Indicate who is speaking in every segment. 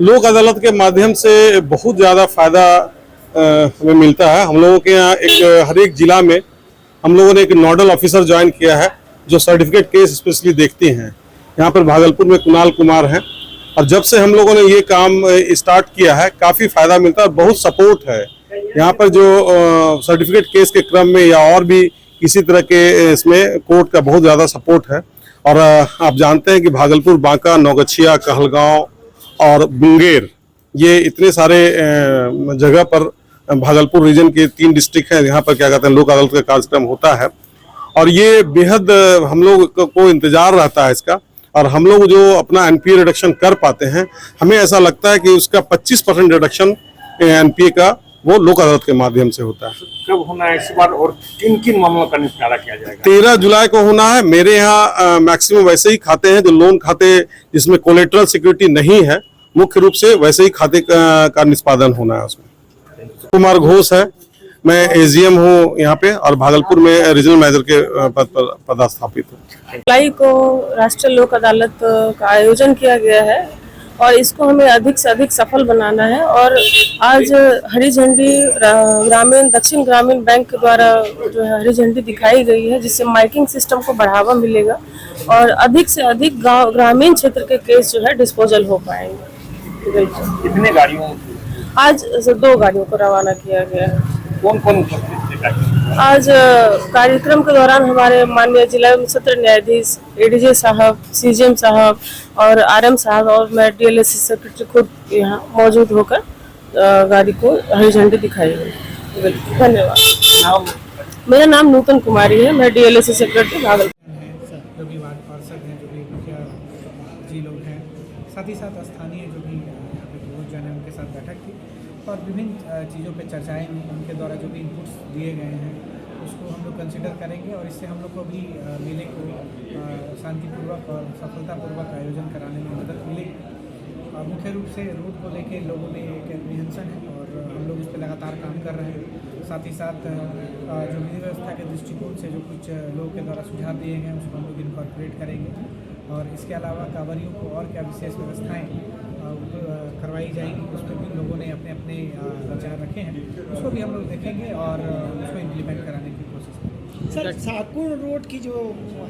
Speaker 1: लोक अदालत के माध्यम से बहुत ज़्यादा फ़ायदा हमें मिलता है। हम लोगों के यहाँ हर एक जिला में हम लोगों ने एक नोडल ऑफिसर ज्वाइन किया है जो सर्टिफिकेट केस स्पेशली देखते हैं। यहाँ पर भागलपुर में कुणाल कुमार हैं और जब से हम लोगों ने ये काम स्टार्ट किया है काफ़ी फ़ायदा मिलता है और बहुत सपोर्ट है। यहाँ पर जो सर्टिफिकेट केस के क्रम में या और भी किसी तरह के इसमें कोर्ट का बहुत ज़्यादा सपोर्ट है। और आप जानते हैं कि भागलपुर, बांका, नौगछिया, कहलगांव और मुंगेर ये इतने सारे जगह पर भागलपुर रीजन के 3 डिस्ट्रिक्ट हैं यहाँ पर क्या कहते हैं लोक अदालत का कार्यक्रम होता है। और ये बेहद हम लोग को इंतजार रहता है इसका। और हम लोग जो अपना एनपीए रिडक्शन कर पाते हैं, हमें ऐसा लगता है कि उसका 25% रिडक्शन एनपीए का वो लोक अदालत के माध्यम से होता है।
Speaker 2: कब होना है इस बार और किन किन मामलों का निपटारा किया जाएगा?
Speaker 1: 13 जुलाई को होना है। मेरे यहाँ मैक्सिमम वैसे ही खाते हैं जो लोन खाते जिसमें कोलेटरल सिक्योरिटी नहीं है, मुख्य रूप से वैसे ही खाते का निष्पादन होना है। उसमें कुमार घोष है, मैं एजीएम हूँ यहाँ पे और भागलपुर में रीजनल मैनेजर के पद पर पदस्थापित हूँ।
Speaker 3: जुलाई को राष्ट्रीय लोक अदालत का आयोजन किया गया है और इसको हमें अधिक से अधिक सफल बनाना है। और आज हरी झंडी ग्रामीण दक्षिण ग्रामीण बैंक के द्वारा जो है हरी झंडी दिखाई गई है, जिससे माइकिंग सिस्टम को बढ़ावा मिलेगा और अधिक से अधिक ग्रामीण क्षेत्र के केस जो है डिस्पोजल हो पाएंगे।
Speaker 2: कितने गाड़ियों?
Speaker 3: आज 2 गाड़ियों को रवाना किया गया है।
Speaker 2: कौन कौन?
Speaker 3: आज कार्यक्रम के दौरान हमारे माननीय जिला सत्र न्यायाधीश एडीजे साहब, सीजीएम साहब और आरएम साहब और मैं डीएलएससी सेक्रेटरी खुद यहाँ मौजूद होकर गाड़ी को हरी झंडी दिखाई गई। धन्यवाद। मेरा नाम नूतन कुमारी है, मैं डीएलएससी सेक्रेटरी भागलपुर।
Speaker 4: जो भी वार्ड पार्षद हैं, जो भी मुखिया जी लोग हैं, साथ ही साथ स्थानीय जो भी यहाँ पे लोग जन हैं उनके साथ बैठक की और विभिन्न चीज़ों पे चर्चाएं हुई। उनके द्वारा जो भी इनपुट्स दिए गए हैं उसको हम लोग कंसिडर करेंगे और इससे हम लोग को भी मेले को शांतिपूर्वक और सफलतापूर्वक आयोजन कराने में मदद मिलेगी। और मुख्य रूप से रोड को लेके लोगों में एक एप्रीहेंशन है और हम लोग इस पर लगातार काम कर रहे हैं। साथ ही साथ जो विधि व्यवस्था के दृष्टिकोण से जो कुछ लोगों के द्वारा सुझाव दिए गए हैं उसको हम लोग इनकॉर्पोरेट करेंगे। और इसके अलावा कांवरियों को और क्या विशेष व्यवस्थाएँ करवाई जाएंगी उस पर भी लोगों ने अपने अपने विचार रखे हैं, उसको भी हम लोग देखेंगे और उसको इम्प्लीमेंट कराने की कोशिश करेंगे।
Speaker 5: सर, साकुड़ रोड की जो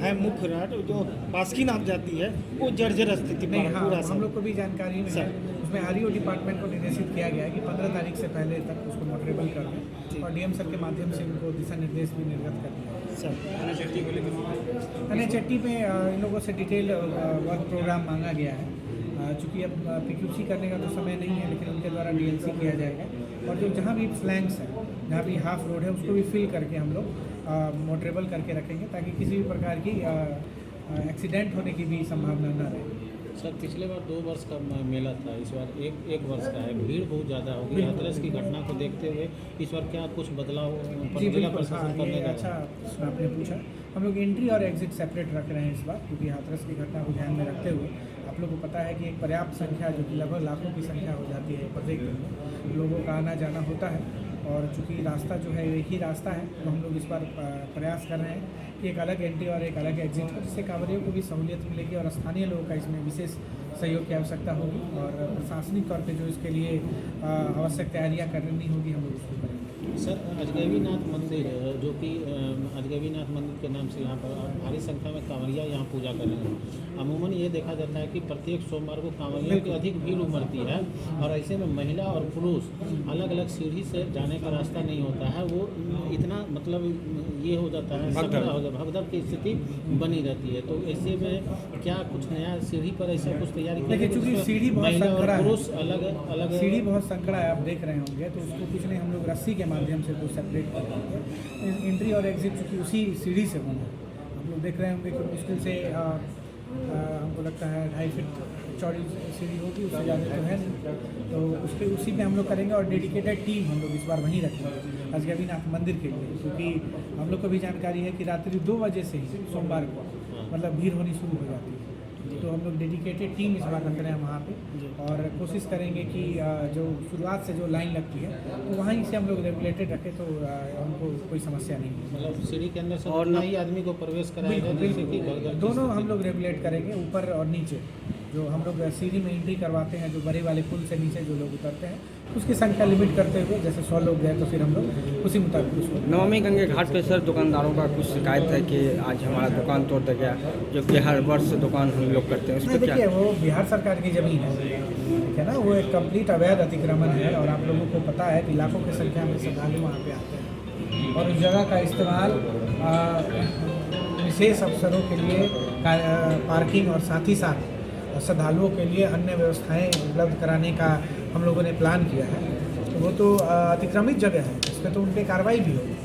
Speaker 5: है मुख्य रोड जो बास्कीनाथ जाती है वो जर्जर स्थिति में
Speaker 4: हाँ,
Speaker 5: पूरा
Speaker 4: हम लोग को भी जानकारी में है। उसमें आरईओ डिपार्टमेंट को निर्देशित किया गया है कि 15 तारीख से पहले तक उसको मोटरेबल कर दें और डीएम सर के माध्यम से उनको दिशा निर्देश भी निर्गत कर दिया है। सर एनएचएटी में इन लोगों से डिटेल वर्क प्रोग्राम मांगा गया है। चूँकि अब पीक्यूसी करने का तो समय नहीं है, लेकिन उनके द्वारा डीएलसी किया जाएगा और जो जहाँ भी फ्लैंक्स हैं, जहाँ भी हाफ रोड है उसको भी फिल करके हम लोग मोटरेबल करके रखेंगे ताकि किसी भी प्रकार की एक्सीडेंट होने की भी संभावना न रहे।
Speaker 6: सर, पिछले बार 2 वर्ष का मेला था, इस बार एक वर्ष का है, भीड़ बहुत ज़्यादा होगी। हाथरस की घटना को देखते हुए इस बार क्या कुछ बदलाव जिला प्रशासन करने का?
Speaker 4: अच्छा आपने पूछा। हम लोग एंट्री और एग्जिट सेपरेट रख रहे हैं इस बार, क्योंकि हाथरस की घटना को ध्यान में रखते हुए आप लोगों को पता है कि एक पर्याप्त संख्या जो कि लगभग लाखों की संख्या हो जाती है प्रत्येक दिन लोगों का आना जाना होता है और चूँकि रास्ता जो है एक ही रास्ता है तो हम लोग इस बार प्रयास कर रहे हैं कि एक अलग एंट्री और एक अलग एग्जिट हो, जिससे कांवरियों को भी सहूलियत मिलेगी और स्थानीय लोगों का इसमें विशेष सहयोग की आवश्यकता होगी और प्रशासनिक तौर पे जो इसके लिए आवश्यक तैयारियां करनी होगी हम लोग उसको करेंगे।
Speaker 6: सर, अजगैबीनाथ मंदिर जो कि अजगैबीनाथ मंदिर के नाम से यहाँ पर भारी संख्या में कांवरिया यहाँ पूजा कर रहे हैं। अमूमन ये देखा जाता है कि प्रत्येक सोमवार को कांवरियों की अधिक भीड़ उमड़ती है और ऐसे में महिला और पुरुष अलग अलग सीढ़ी से जाने का रास्ता नहीं होता है। वो इतना मतलब ये हो जाता है, भगदड़ की स्थिति बनी रहती है। तो ऐसे में क्या कुछ नया सीढ़ी पर ऐसा कुछ तैयारी
Speaker 4: देखिए, चूँकि सीढ़ी बहुत संकड़ा है,
Speaker 6: अलग
Speaker 4: सीढ़ी बहुत संकड़ा है, आप देख रहे होंगे, तो उसको कुछ नहीं हम लोग रस्सी के माध्यम से तो सेपरेट कर देंगे। एंट्री और एग्जिट चूँकि उसी सीढ़ी से होना है, आप लोग देख रहे होंगे कि मुश्किल से हमको लगता है 2.5 फीट चौड़ी सीढ़ी होगी, उससे ज़्यादा तो है नहीं, तो उसके उसी में हम लोग करेंगे और डेडिकेटेड टीम हम लोग इस बार वहीं रखेंगे अजगैबीनाथ मंदिर के लिए, क्योंकि हम लोग को भी जानकारी है कि रात्रि 2 बजे से ही सोमवार को मतलब भीड़ होनी शुरू हो जाती है। तो हम लोग डेडिकेटेड टीम इस बार रख रहे हैं वहाँ पे और कोशिश करेंगे कि जो शुरुआत से जो लाइन लगती है तो वहीं से हम लोग रेगुलेटेड रखें तो हमको कोई समस्या नहीं है।
Speaker 6: मतलब सीढ़ी के अंदर से और ही आदमी को प्रवेश कराएंगे,
Speaker 4: दोनों हम लोग रेगुलेट करेंगे, ऊपर और नीचे जो हम लोग सीढ़ी में एंट्री करवाते हैं, जो बड़े वाले पुल से नीचे जो लोग उतरते हैं, उसकी संख्या लिमिट करते हुए जैसे 100 लोग गए तो फिर हम लोग उसी मुताबिक उसको।
Speaker 7: नवमी गंगे घाट पे सर दुकानदारों का कुछ शिकायत है कि आज हमारा दुकान तोड़ दिया गया, जो कि हर वर्ष दुकान हम लोग करते हैं, उस पर क्या?
Speaker 4: देखिए, वो बिहार सरकार की ज़मीन है, ठीक है ना, वो एक कंप्लीट अवैध अतिक्रमण है और आप लोगों को पता है कि लाखों की संख्या में श्रद्धालु वहाँ पे आते हैं और उस जगह का इस्तेमाल विशेष अवसरों के लिए पार्किंग और साथ ही साथ श्रद्धालुओं के लिए अन्य व्यवस्थाएं उपलब्ध कराने का हम लोगों ने प्लान किया है। तो वो तो अतिक्रमित जगह है, इस पर तो उन पर कार्रवाई भी होगी।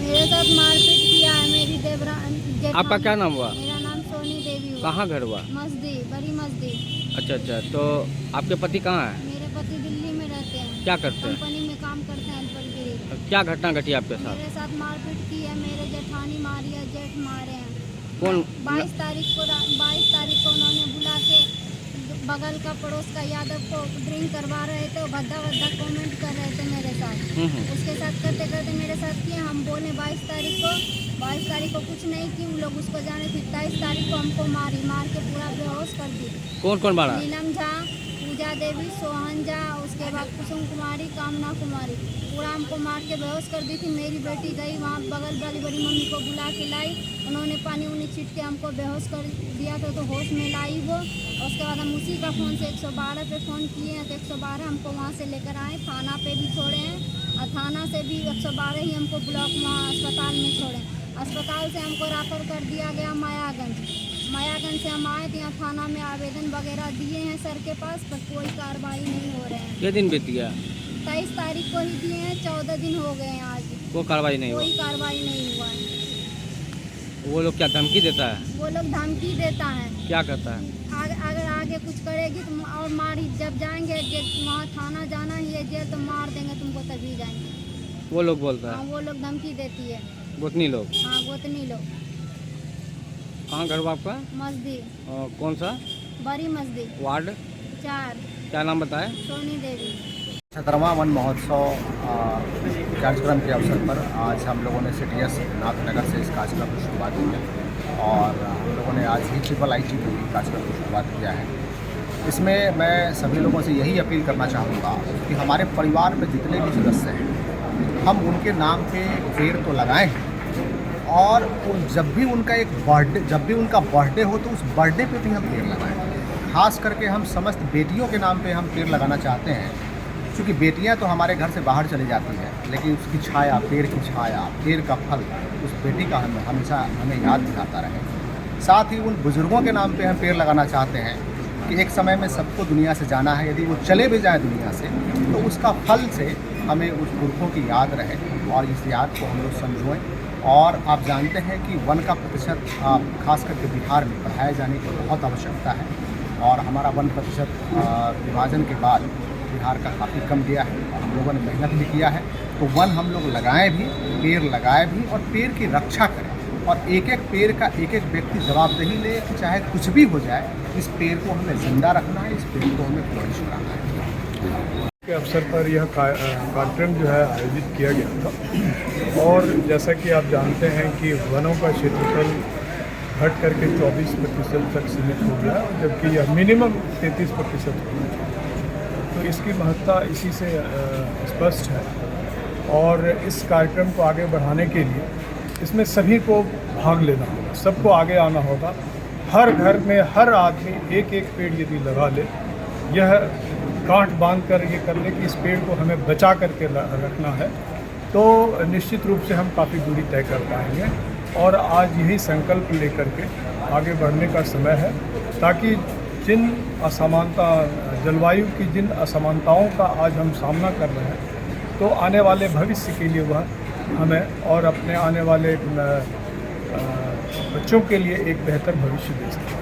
Speaker 8: मेरे साथ मारपीट किया है मेरी जेठानी।
Speaker 7: आपका क्या नाम हुआ?
Speaker 8: मेरा नाम सोनी देवी हुआ।
Speaker 7: कहाँ घर हुआ?
Speaker 8: मस्जिद, बड़ी मस्जिद।
Speaker 7: अच्छा, तो आपके पति कहाँ है?
Speaker 8: मेरे पति दिल्ली में रहते हैं।
Speaker 7: क्या करते हैं?
Speaker 8: कंपनी में काम करते हैं हेल्पर गिरी।
Speaker 7: क्या घटना घटी आपके साथ?
Speaker 8: मेरे साथ मारपीट की है, मेरे जेठानी मारी है, जेठ मारे हैं।
Speaker 7: कौन?
Speaker 8: 22 तारीख को उन्होंने बुला के बगल का पड़ोस का यादव को ड्रिंक करवा रहे थे, भद्दा कमेंट कर रहे थे मेरे साथ। उसके साथ करते करते मेरे साथ किए। हम बोले 22 तारीख को कुछ नहीं की, उन लोग उसको जाने थे। 23 तारीख को हमको मार के पूरा बेहोश कर दी।
Speaker 7: कौन मारा?
Speaker 8: नीलम झा, पूजा देवी, सोहन झा, उसके बाद कुसुम कुमारी, कामना कुमारी, पूरा हमको मार के बेहोश कर दी थी। मेरी बेटी गई वहाँ बगल वाली बड़ी मम्मी को बुला के लाई, उन्होंने पानी उनी छीट के हमको बेहोश कर दिया था, तो होश में लाई वो। उसके बाद हम उसी का फ़ोन से 112 पे फ़ोन किए हैं, तो 112 हमको वहाँ से लेकर आए, थाना पे भी छोड़े हैं और थाना से भी 112 ही हमको ब्लॉक वहाँ अस्पताल में छोड़े। अस्पताल से हमको रेफर कर दिया गया मायागंज से हम आए थे, यहाँ थाना में आवेदन वगैरह दिए हैं सर के पास, पर कोई कार्रवाई नहीं हो रहे हैं।
Speaker 7: कितने दिन बीत गया?
Speaker 8: 23 तारीख को ही दिए हैं, 14 दिन हो गए हैं आज,
Speaker 7: कोई कार्रवाई नहीं हुआ?
Speaker 8: कोई कार्रवाई नहीं हुआ है।
Speaker 7: वो लोग क्या धमकी देता है?
Speaker 8: वो लोग धमकी देता है,
Speaker 7: क्या करता है?
Speaker 8: अगर आगे कुछ करेगी तो और मारी, जब जाएंगे वहाँ थाना जाना ही है, जेल तो मार देंगे तुमको, तभी जाएंगे।
Speaker 7: वो लोग बोलता है?
Speaker 8: हाँ, वो लोग धमकी देती है।
Speaker 7: गोतनी लोग?
Speaker 8: हाँ, गोतनी लोग।
Speaker 7: कहाँ घर हुआ आपका?
Speaker 8: मस्जिद।
Speaker 7: कौन सा
Speaker 8: बड़ी मस्जिद,
Speaker 7: वार्ड?
Speaker 8: 4।
Speaker 7: क्या नाम बताए?
Speaker 8: सोनी देवी।
Speaker 9: 17वां वन महोत्सव कार्यक्रम के अवसर पर आज हम लोगों ने CTS नाथनगर से इस कार्यक्रम की शुरुआत की है और हम लोगों ने आज ही IIIT को भी कार्यक्रम की शुरुआत किया है। इसमें मैं सभी लोगों से यही अपील करना चाहूँगा कि हमारे परिवार में जितने भी सदस्य हैं, हम उनके नाम पे पेड़ तो लगाएं और जब भी उनका बर्थडे हो तो उस बर्थडे पे भी हम पेड़ लगाएं। खास करके हम समस्त बेटियों के नाम पे हम पेड़ लगाना चाहते हैं, क्योंकि बेटियां तो हमारे घर से बाहर चली जाती हैं, लेकिन उसकी छाया, पेड़ की छाया, पेड़ का फल उस बेटी का हमेशा हमें याद दिलाता रहे। साथ ही उन बुज़ुर्गों के नाम पे हम पेड़ लगाना चाहते हैं कि एक समय में सबको दुनिया से जाना है, यदि वो चले भी जाएँ दुनिया से तो उसका फल से हमें उस पुरखों की याद रहे और इस याद को हम लोग संजोएं। और आप जानते हैं कि वन का प्रतिशत खास करके बिहार में बढ़ाए जाने की बहुत आवश्यकता है और हमारा वन प्रतिशत विभाजन के बाद बिहार का काफ़ी कम गया है और हम लोगों ने मेहनत भी किया है। तो वन हम लोग लगाएं भी, पेड़ लगाए भी और पेड़ की रक्षा करें और एक एक पेड़ का एक एक व्यक्ति जवाबदेही ले, चाहे कुछ भी हो जाए, इस पेड़ को हमें जिंदा रखना है, इस पेड़ को हमें फ्लोरिश कराना है।
Speaker 2: के अवसर पर यह कार्यक्रम जो है आयोजित किया गया था और जैसा कि आप जानते हैं कि वनों का क्षेत्रफल घट करके 24% तक सीमित हो गया, जबकि यह मिनिमम 33% होना चाहिए। तो इसकी महत्ता इसी से स्पष्ट है और इस कार्यक्रम को आगे बढ़ाने के लिए इसमें सभी को भाग लेना होगा, सबको आगे आना होगा। हर घर में हर आदमी एक एक पेड़ यदि लगा ले, यह गांठ बांध कर ये कर ले कि इस पेड़ को हमें बचा करके रखना है, तो निश्चित रूप से हम काफ़ी दूरी तय कर पाएंगे। और आज यही संकल्प लेकर के आगे बढ़ने का समय है, ताकि जिन असमानता, जलवायु की जिन असमानताओं का आज हम सामना कर रहे हैं, तो आने वाले भविष्य के लिए वह हमें और अपने आने वाले बच्चों के लिए एक बेहतर भविष्य दे सकें।